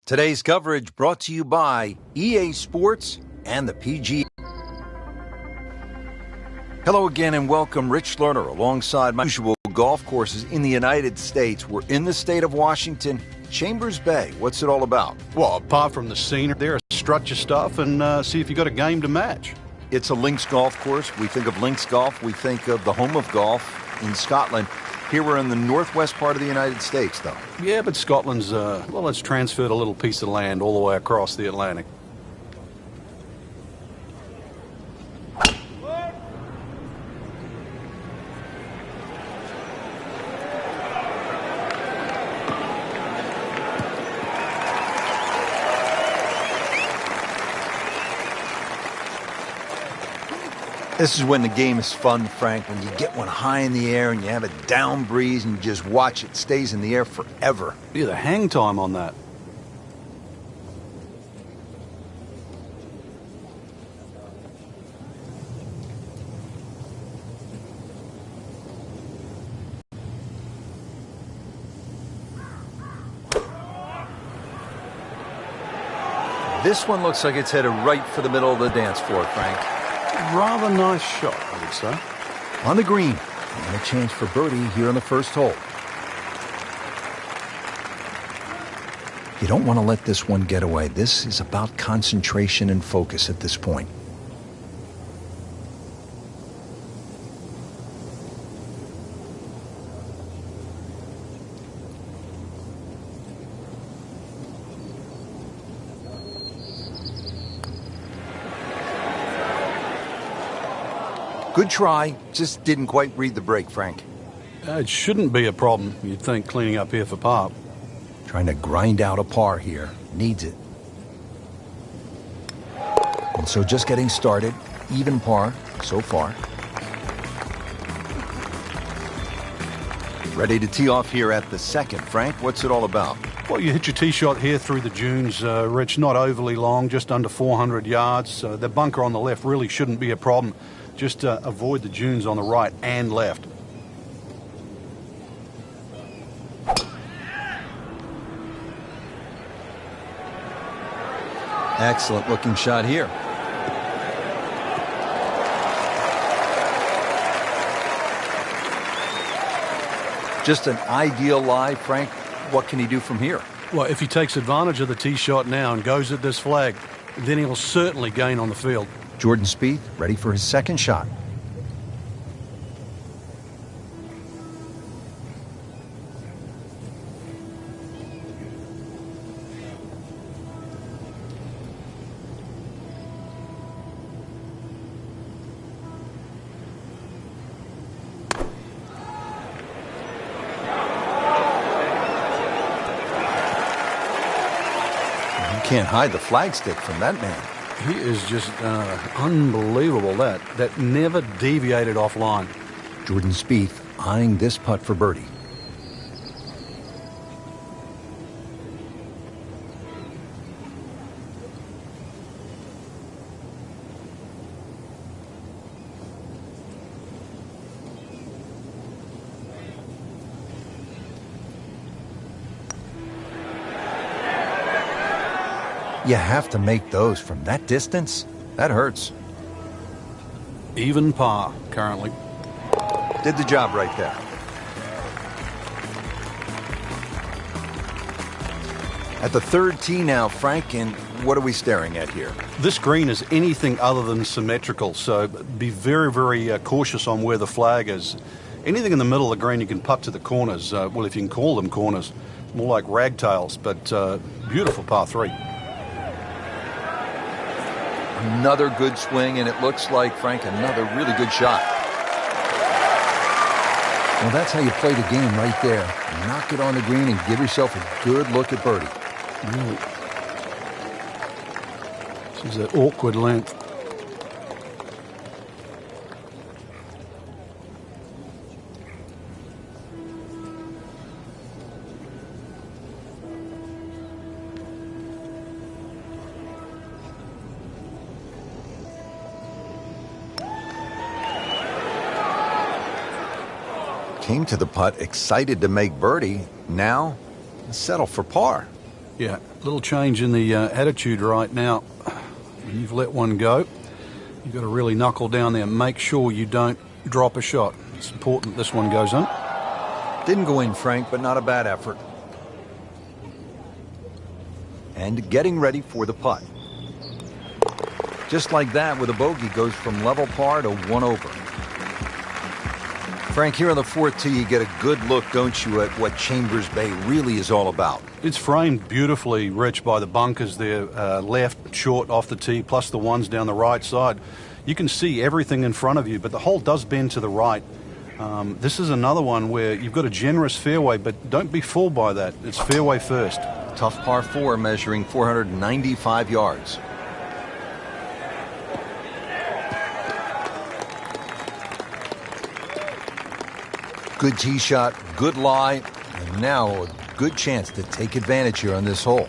Today's coverage brought to you by EA Sports and the PGA. Hello again and welcome. Rich Lerner alongside my usual golf courses in the United States. We're in the state of Washington, Chambers Bay. What's it all about? Well, apart from the scenery, there, strut your stuff and see if you got a game to match. It's a links golf course. We think of links golf. We think of the home of golf in Scotland. Here we're in the northwest part of the United States, though. Yeah, but Scotland's, well, it's transferred a little piece of land all the way across the Atlantic. This is when the game is fun, Frank, when you get one high in the air and you have a down breeze and you just watch it stays in the air forever. Yeah, the hang time on that. This one looks like it's headed right for the middle of the dance floor, Frank. Rather nice shot, I would say. On the green, and a chance for birdie here on the first hole. You don't want to let this one get away. This is about concentration and focus at this point. Good try, just didn't quite read the break, Frank. It shouldn't be a problem, you'd think, cleaning up here for par. Trying to grind out a par here. Needs it. And so just getting started. Even par so far. Ready to tee off here at the second. Frank, what's it all about? Well, you hit your tee shot here through the dunes, Rich. Not overly long, just under 400 yards. The bunker on the left really shouldn't be a problem. Just avoid the dunes on the right and left. Excellent looking shot here. Just an ideal lie, Frank. What can he do from here? Well, if he takes advantage of the tee shot now and goes at this flag, then he'll certainly gain on the field. Jordan Spieth ready for his second shot. You can't hide the flagstick from that man. He is just unbelievable. That never deviated offline. Jordan Spieth eyeing this putt for birdie. You have to make those from that distance. That hurts. Even par currently. Did the job right there. At the third tee now, Frank, and what are we staring at here? This green is anything other than symmetrical, so be very, very cautious on where the flag is. Anything in the middle of the green you can putt to the corners. Well, if you can call them corners. More like ragtails, but beautiful par three. Another good swing, and it looks like, Frank, another really good shot. Well, that's how you play the game right there. Knock it on the green and give yourself a good look at birdie. Really. This is that awkward length. Came to the putt excited to make birdie. Now, settle for par. Yeah, Little change in the attitude right now. When you've let one go, you've got to really knuckle down there and make sure you don't drop a shot. It's important this one goes in. Didn't go in, Frank, but not a bad effort. And getting ready for the putt. Just like that, with a bogey, goes from level par to 1 over. Frank, here on the 4th tee, you get a good look, don't you, at what Chambers Bay really is all about. It's framed beautifully, Rich, by the bunkers there, left, short, off the tee, plus the ones down the right side. You can see everything in front of you, but the hole does bend to the right. This is another one where you've got a generous fairway, but don't be fooled by that. It's fairway first. Tough par 4 measuring 495 yards. Good tee shot, good lie, and now a good chance to take advantage here on this hole.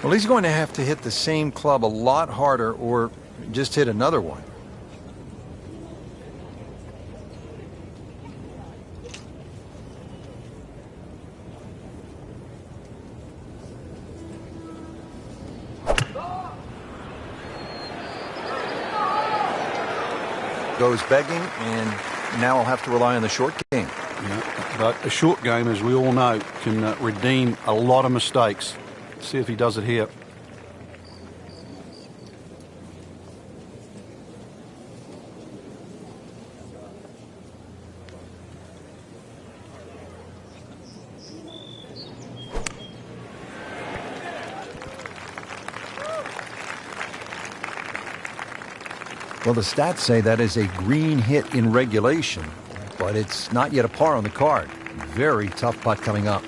Well, he's going to have to hit the same club a lot harder or just hit another one. Goes begging, and now I'll have to rely on the short game. Yeah, but a short game, as we all know, can redeem a lot of mistakes. See if he does it here. Well, the stats say that is a green hit in regulation, but it's not yet a par on the card. Very tough putt coming up.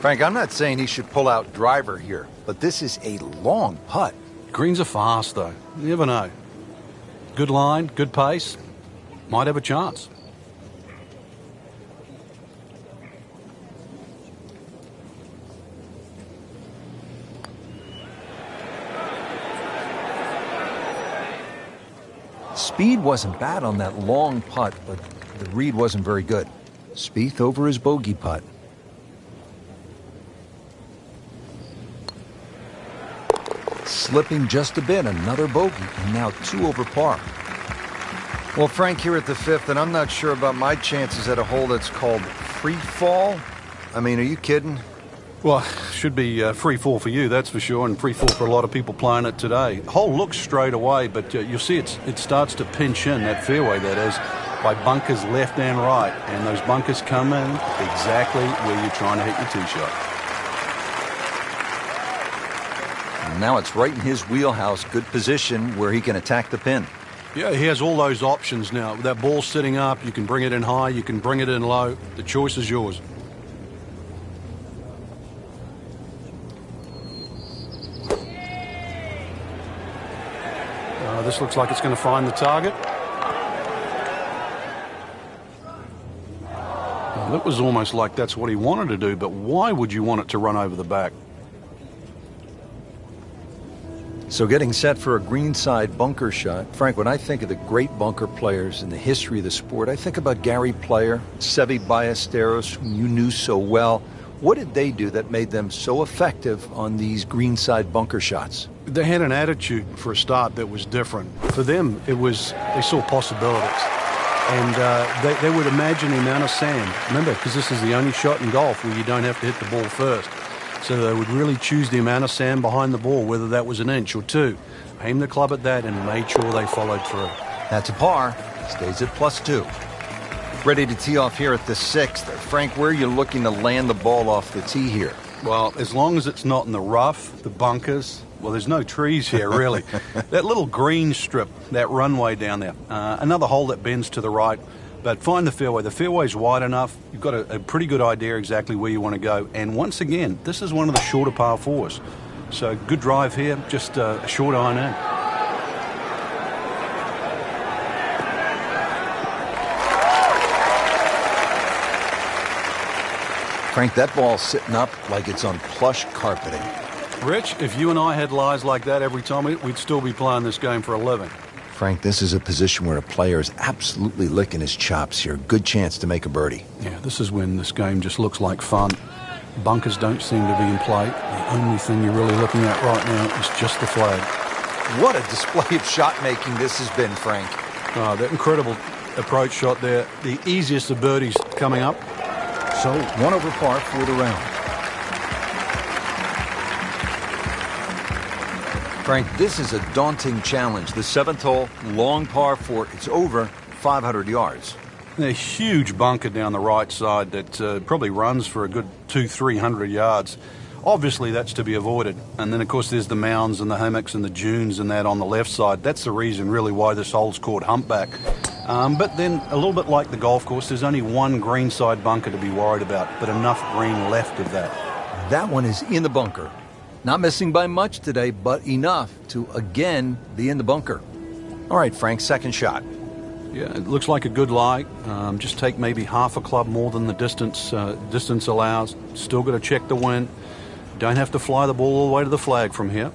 Frank, I'm not saying he should pull out driver here, but this is a long putt. Greens are fast, though. You never know. Good line, good pace. Might have a chance. Speed wasn't bad on that long putt, but the read wasn't very good. Spieth over his bogey putt. Slipping just a bit, another bogey, and now 2 over par. Well, Frank, here at the 5th, and I'm not sure about my chances at a hole that's called free fall. I mean, are you kidding? Well, should be free fall for you, that's for sure, and free fall for a lot of people playing it today. Hole looks straight away, but you'll see it starts to pinch in, that fairway that is, by bunkers left and right, and those bunkers come in exactly where you're trying to hit your tee shot. And now it's right in his wheelhouse, good position where he can attack the pin. Yeah, he has all those options now. With that ball sitting up, you can bring it in high, you can bring it in low. The choice is yours. This looks like it's going to find the target. That was almost like that's what he wanted to do, but why would you want it to run over the back? So getting set for a greenside bunker shot. Frank, when I think of the great bunker players in the history of the sport, I think about Gary Player, Seve Ballesteros, whom you knew so well. What did they do that made them so effective on these greenside bunker shots? They had an attitude for a start that was different. For them, it was, they saw possibilities. And they would imagine the amount of sand. Remember, because this is the only shot in golf where you don't have to hit the ball first. So they would really choose the amount of sand behind the ball, whether that was an inch or 2. Aim the club at that and made sure they followed through. That's a par. Stays at +2. Ready to tee off here at the 6th. Frank, where are you looking to land the ball off the tee here? Well, as long as it's not in the rough, the bunkers, well, there's no trees here, really. That little green strip, that runway down there, another hole that bends to the right, but find the fairway. The fairway's wide enough. You've got a pretty good idea exactly where you want to go. And once again, this is one of the shorter par 4s. So good drive here, just a short iron in. Frank, that ball's sitting up like it's on plush carpeting. Rich, if you and I had lies like that every time, we'd still be playing this game for a living. Frank, this is a position where a player is absolutely licking his chops here. Good chance to make a birdie. Yeah, this is when this game just looks like fun. Bunkers don't seem to be in play. The only thing you're really looking at right now is just the flag. What a display of shot making this has been, Frank. Oh, that incredible approach shot there. The easiest of birdies coming up. So 1 over par for the round. Frank, this is a daunting challenge. The 7th hole, long par 4. It's over 500 yards. A huge bunker down the right side that probably runs for a good 200-300 yards. Obviously, that's to be avoided. And then, of course, there's the mounds and the hummocks and the dunes and that on the left side. That's the reason, really, why this hole's called Humpback. But then, a little bit like the golf course, there's only one greenside bunker to be worried about, but enough green left of that. That one is in the bunker. Not missing by much today, but enough to, again, be in the bunker. All right, Frank, second shot. Yeah, it looks like a good lie. Just take maybe half a club more than the distance allows. Still got to check the wind. Don't have to fly the ball all the way to the flag from here.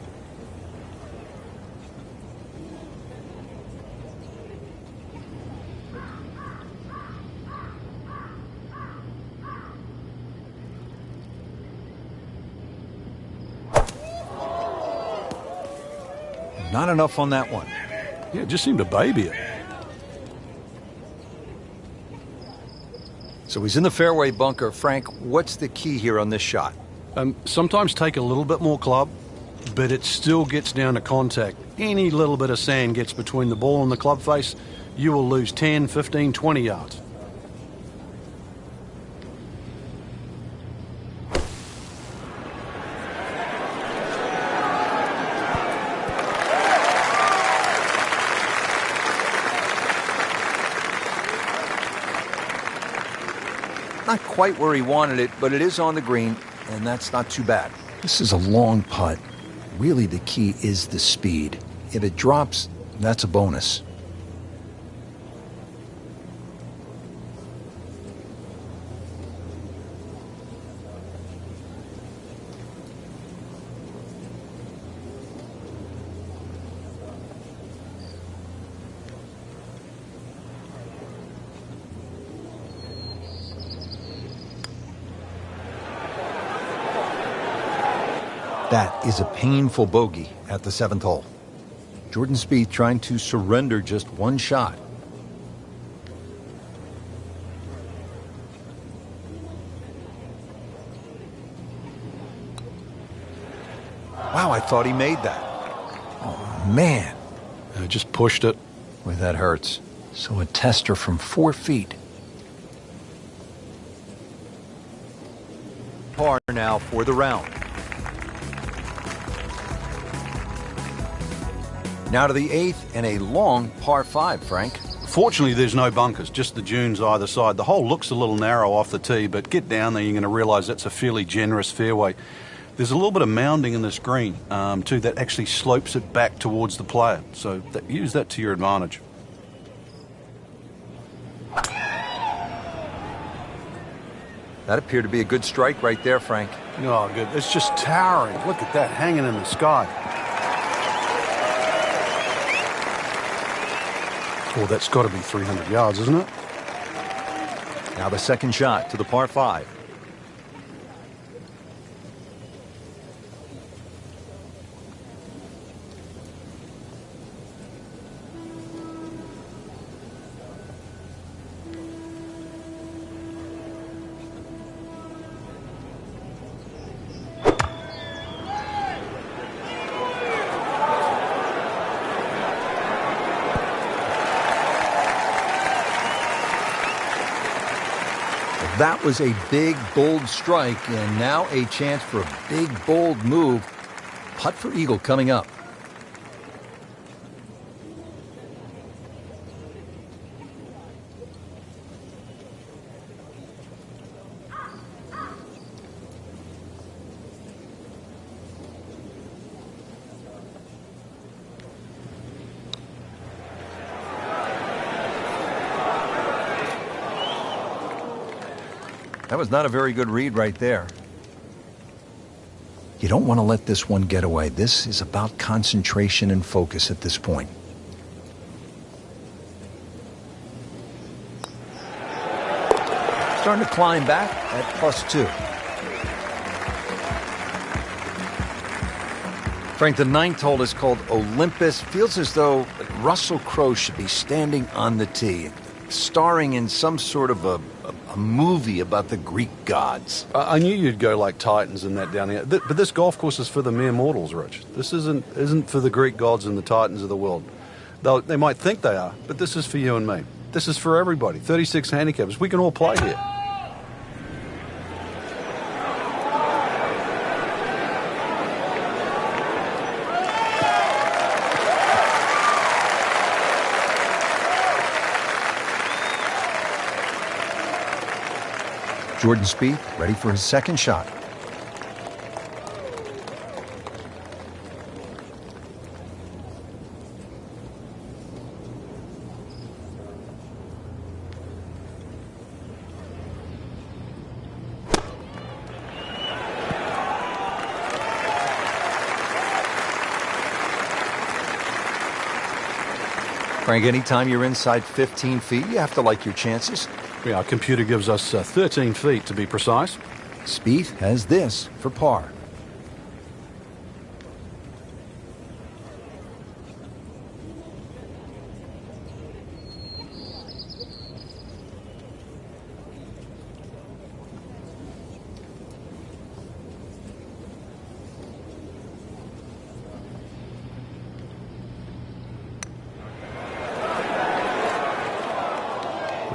Not enough on that one. Yeah, it just seemed to baby it. So he's in the fairway bunker. Frank, what's the key here on this shot? Sometimes take a little bit more club, but it still gets down to contact. Any little bit of sand gets between the ball and the club face, you will lose 10, 15, 20 yards. Not quite where he wanted it, but it is on the green, and that's not too bad. This is a long putt. Really, the key is the speed. If it drops, that's a bonus. That is a painful bogey at the 7th hole. Jordan Spieth trying to surrender just one shot. Wow, I thought he made that. Oh, man. Just pushed it. Boy, that hurts. So a tester from 4 feet. Par now for the round. Now to the 8th and a long par 5, Frank. Fortunately, there's no bunkers, just the dunes either side. The hole looks a little narrow off the tee, but get down there, you're going to realize that's a fairly generous fairway. There's a little bit of mounding in this green, too, that actually slopes it back towards the player. So use that to your advantage. That appeared to be a good strike right there, Frank. Oh, good. It's just towering. Look at that hanging in the sky. Oh, that's got to be 300 yards, isn't it? Now the second shot to the par 5. That was a big, bold strike, and now a chance for a big, bold move. Putt for eagle coming up. That was not a very good read right there. You don't want to let this one get away. This is about concentration and focus at this point. Starting to climb back at +2. Frank, the ninth hole is called Olympus. Feels as though Russell Crowe should be standing on the tee, starring in some sort of a movie about the Greek gods. I knew you'd go like Titans and that down here. But this golf course is for the mere mortals, Rich. This isn't for the Greek gods and the Titans of the world. They might think they are, but this is for you and me. This is for everybody. 36 handicappers. We can all play here. Jordan Spieth ready for his second shot. Frank, anytime you're inside 15 feet, you have to like your chances. Yeah, our computer gives us 13 feet to be precise. Spieth has this for par.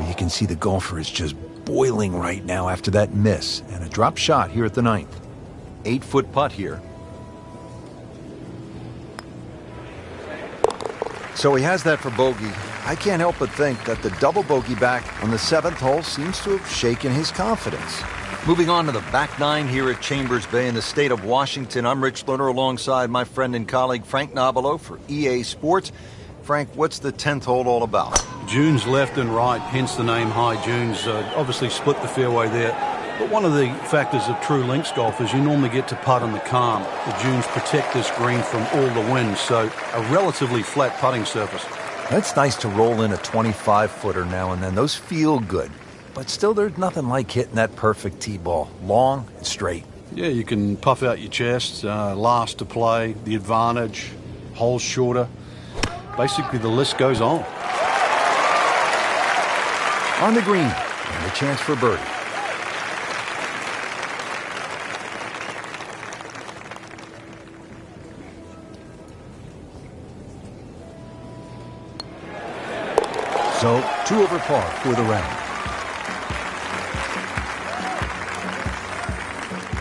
You can see the golfer is just boiling right now after that miss and a drop shot here at the ninth. 8-foot putt here. So he has that for bogey. I can't help but think that the double bogey back on the 7th hole seems to have shaken his confidence. Moving on to the back nine here at Chambers Bay in the state of Washington. I'm Rich Lerner alongside my friend and colleague Frank Nobilo for EA Sports. Frank, what's the 10th hole all about? Dunes left and right, hence the name High Dunes. Obviously split the fairway there. But one of the factors of true links golf is you normally get to putt on the calm. The dunes protect this green from all the wind, so a relatively flat putting surface. It's nice to roll in a 25-footer now and then. Those feel good. But still, there's nothing like hitting that perfect tee ball. Long and straight. Yeah, you can puff out your chest, last to play, the advantage, holes shorter. Basically, the list goes on. On the green, and a chance for birdie. So, 2 over par for the round.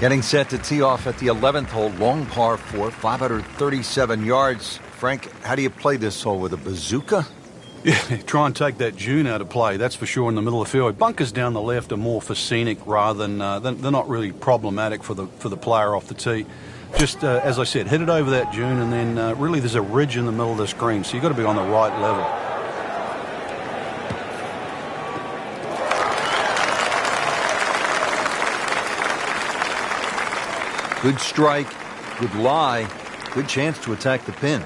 Getting set to tee off at the 11th hole, long par 4, 537 yards. Frank, how do you play this hole, with a bazooka? Yeah, try and take that dune out of play, that's for sure, in the middle of the fairway. Bunkers down the left are more for scenic rather than, they're not really problematic for the player off the tee. Just, as I said, hit it over that dune, and then really there's a ridge in the middle of this green, so you've got to be on the right level. Good strike, good lie, good chance to attack the pin.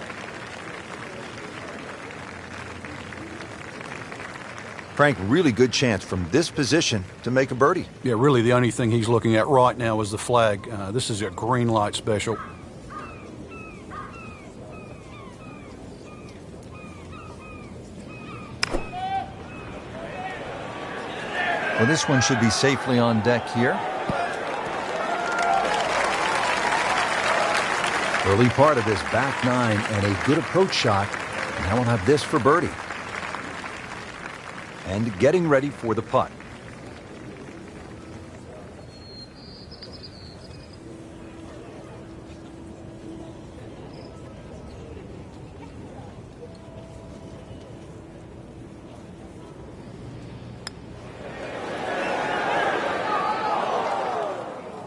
Frank, really good chance from this position to make a birdie. Yeah, really the only thing he's looking at right now is the flag. This is a green light special. Well, this one should be safely on deck here. Early part of this back nine and a good approach shot. Now we'll have this for birdie. And getting ready for the putt.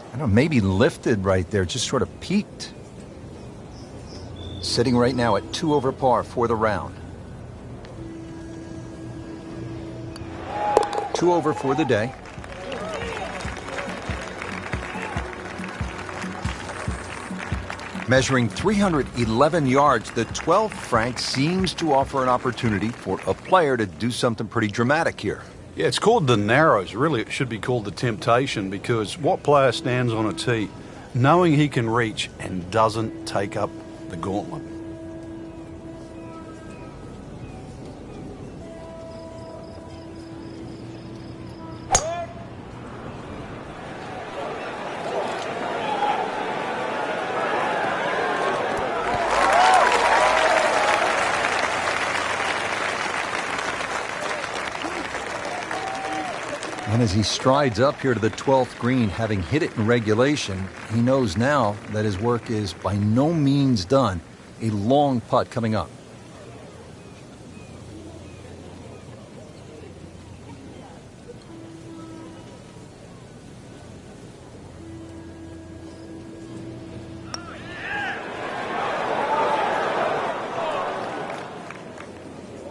I don't know, maybe lifted right there, just sort of peaked. Sitting right now at 2 over par for the round. 2 over for the day. Measuring 311 yards, the 12th Frank seems to offer an opportunity for a player to do something pretty dramatic here. Yeah, it's called the Narrows. Really, it should be called the Temptation, because what player stands on a tee knowing he can reach and doesn't take up the gauntlet. And as he strides up here to the 12th green, having hit it in regulation, he knows now that his work is by no means done. A long putt coming up.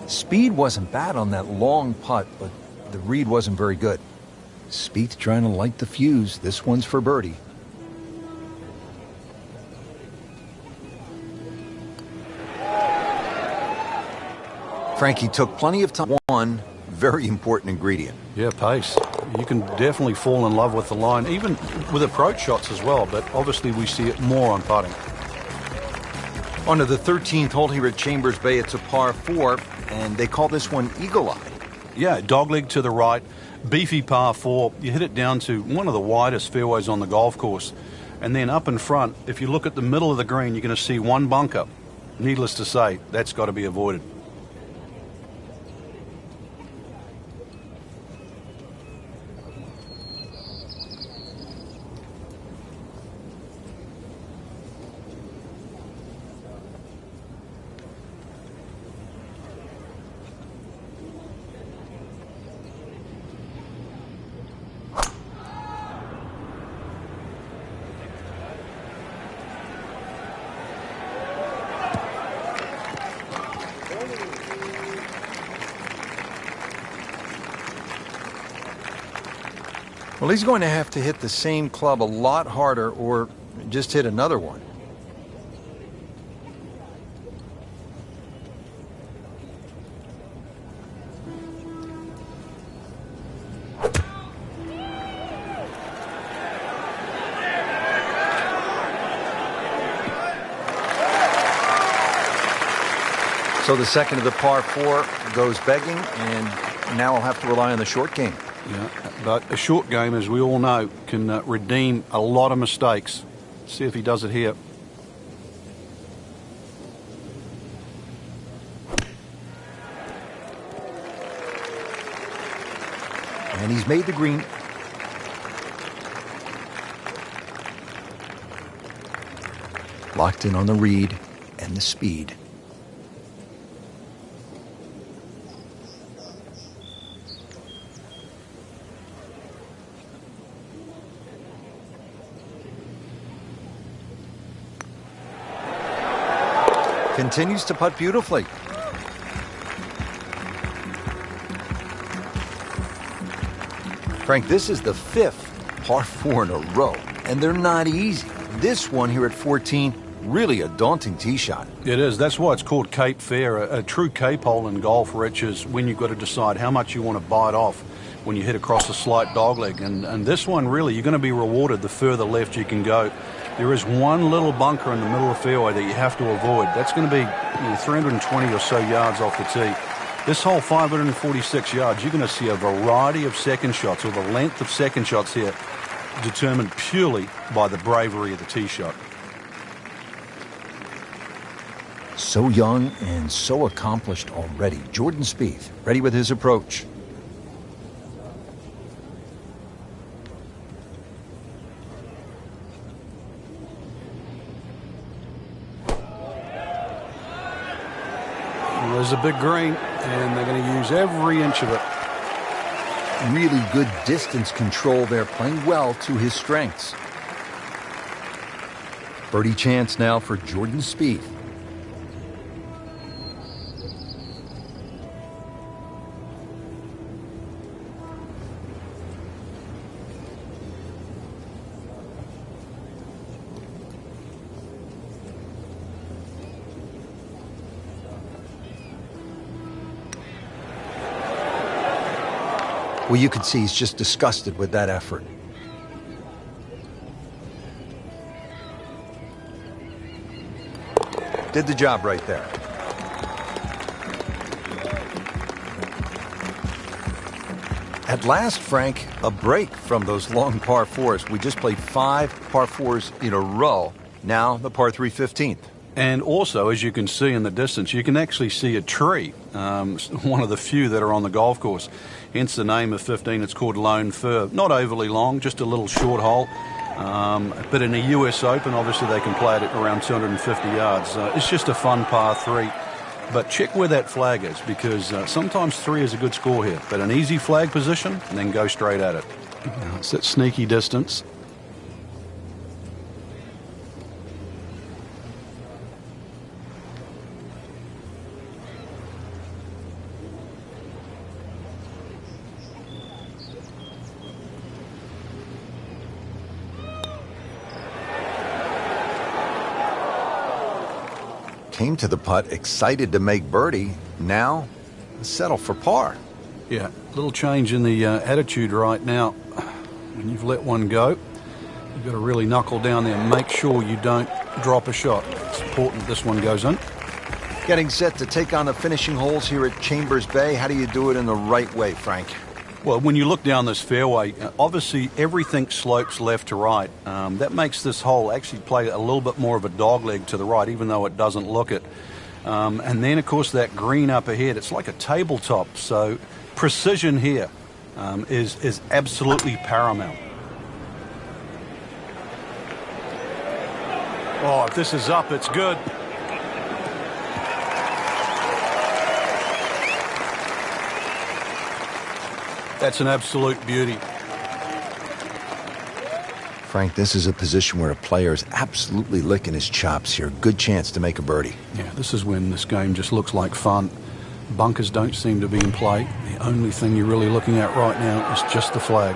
Speed wasn't bad on that long putt, but the read wasn't very good. Spieth trying to light the fuse. This one's for birdie. Frankie took plenty of time. One very important ingredient. Yeah, pace. You can definitely fall in love with the line, even with approach shots as well, but obviously we see it more on putting. On to the 13th hole here at Chambers Bay. It's a par 4, and they call this one Eagle Eye. Yeah, dogleg to the right, beefy par 4. You hit it down to one of the widest fairways on the golf course. And then up in front, if you look at the middle of the green, you're going to see one bunker. Needless to say, that's got to be avoided. Well, he's going to have to hit the same club a lot harder or just hit another one. So the second of the par 4 goes begging, and now I'll have to rely on the short game. Yeah, but a short game, as we all know, can redeem a lot of mistakes. See if he does it here. And he's made the green. Locked in on the read and the speed. Continues to putt beautifully. Frank, this is the 5th par 4 in a row, and they're not easy. This one here at 14, really a daunting tee shot. It is. That's why it's called Cape Fair. A true Cape hole in golf, Rich, is when you've got to decide how much you want to bite off when you hit across a slight dogleg. And this one, really, you're going to be rewarded the further left you can go. There is one little bunker in the middle of the fairway that you have to avoid. That's going to be 320 or so yards off the tee. This hole, 546 yards, you're going to see a variety of second shots, or the length of second shots here, determined purely by the bravery of the tee shot. So young and so accomplished already. Jordan Spieth, ready with his approach. There's a big green, and they're going to use every inch of it. Really good distance control there, playing well to his strengths. Birdie chance now for Jordan Spieth. Well, you could see he's just disgusted with that effort. Did the job right there. At last, Frank, a break from those long par fours. We just played 5 par fours in a row. Now the par 3 15th. And also, as you can see in the distance, you can actually see a tree, one of the few that are on the golf course. Hence the name of 15. It's called Lone Fir. Not overly long, just a little short hole. But in a US Open, obviously they can play it at around 250 yards. It's just a fun par 3. But check where that flag is, because sometimes 3 is a good score here. But an easy flag position, and then go straight at it. It's that sneaky distance. Came to the putt, excited to make birdie. Now, settle for par. Yeah, a little change in the attitude right now. When you've let one go, you've got to really knuckle down there and make sure you don't drop a shot. It's important this one goes in. Getting set to take on the finishing holes here at Chambers Bay. How do you do it in the right way, Frank? Well, when you look down this fairway, obviously everything slopes left to right. That makes this hole actually play a little bit more of a dogleg to the right, even though it doesn't look it. And then, of course, that green up ahead, it's like a tabletop. So precision here is absolutely paramount. Oh, if this is up, it's good. That's an absolute beauty. Frank, this is a position where a player is absolutely licking his chops here. Good chance to make a birdie. Yeah, this is when this game just looks like fun. Bunkers don't seem to be in play. The only thing you're really looking at right now is just the flag.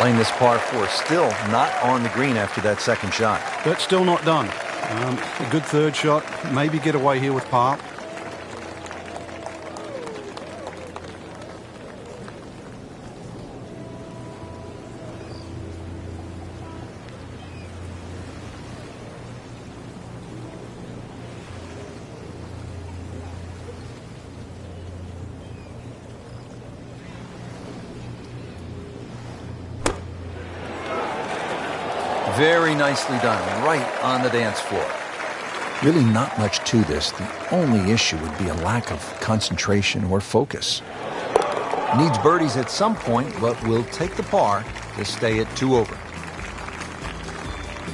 Playing this par 4, still not on the green after that second shot. That's still not done. A good third shot. Maybe get away here with par. Very nicely done, right on the dance floor. Really not much to this. The only issue would be a lack of concentration or focus. Needs birdies at some point, but will take the par to stay at 2 over.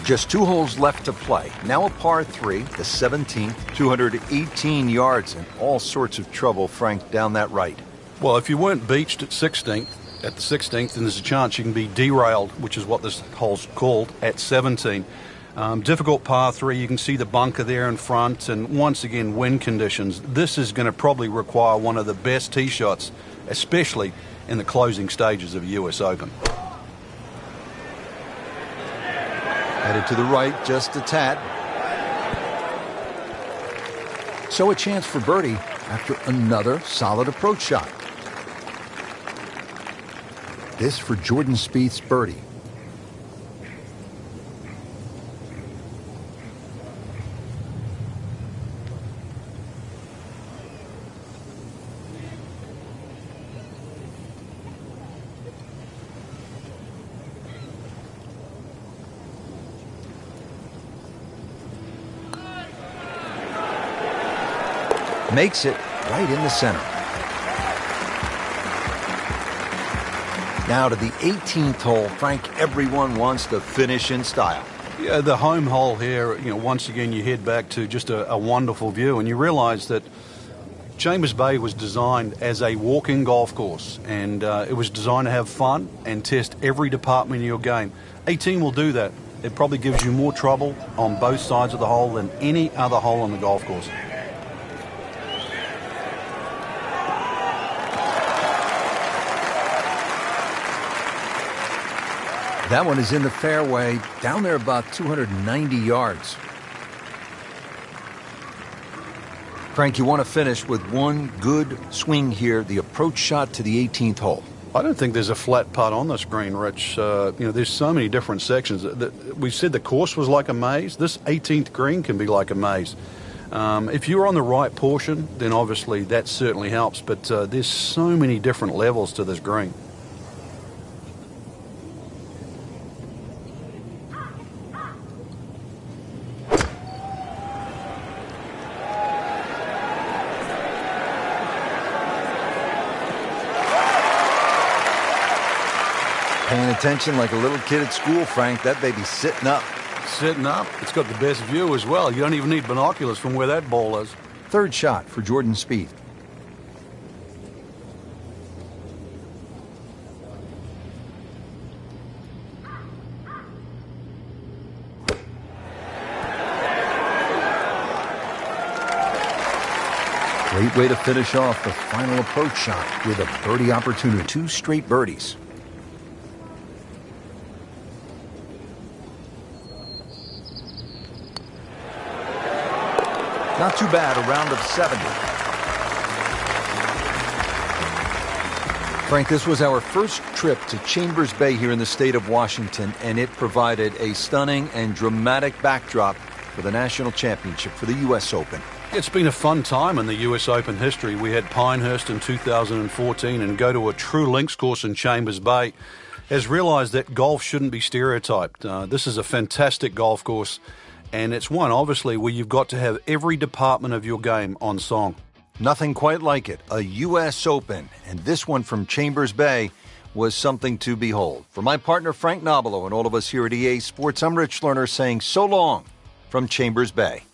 Just 2 holes left to play. Now a par 3, the 17th, 218 yards, and all sorts of trouble, Frank, down that right. Well, if you weren't beached at the 16th, then there's a chance you can be derailed, which is what this hole's called, at 17. Difficult par 3. You can see the bunker there in front, and once again, wind conditions. This is going to probably require one of the best tee shots, especially in the closing stages of a US Open. Headed to the right, just a tad. So a chance for birdie after another solid approach shot. This for Jordan Spieth's birdie. Makes it right in the center. Now to the 18th hole. Frank, everyone wants to finish in style. Yeah, the home hole here, once again you head back to just a wonderful view, and you realize that Chambers Bay was designed as a walk-in golf course, and it was designed to have fun and test every department of your game. 18 will do that. It probably gives you more trouble on both sides of the hole than any other hole on the golf course. That one is in the fairway, down there about 290 yards. Frank, you want to finish with one good swing here, the approach shot to the 18th hole. I don't think there's a flat putt on this green, Rich. There's so many different sections. We said the course was like a maze. This 18th green can be like a maze. If you're on the right portion, then obviously that certainly helps, but there's so many different levels to this green. Paying attention like a little kid at school, Frank. That baby's sitting up. Sitting up. It's got the best view as well. You don't even need binoculars from where that ball is. Third shot for Jordan Spieth. Great way to finish off the final approach shot with a birdie opportunity. 2 straight birdies. Not too bad, a round of 70. Frank, this was our first trip to Chambers Bay here in the state of Washington, and it provided a stunning and dramatic backdrop for the national championship for the U.S. Open. It's been a fun time in the U.S. Open history. We had Pinehurst in 2014, and go to a true links course in Chambers Bay has realized that golf shouldn't be stereotyped. This is a fantastic golf course. And it's one, obviously, where you've got to have every department of your game on song. Nothing quite like it. A U.S. Open. And this one from Chambers Bay was something to behold. For my partner, Frank Nobilo, and all of us here at EA Sports, I'm Rich Lerner saying so long from Chambers Bay.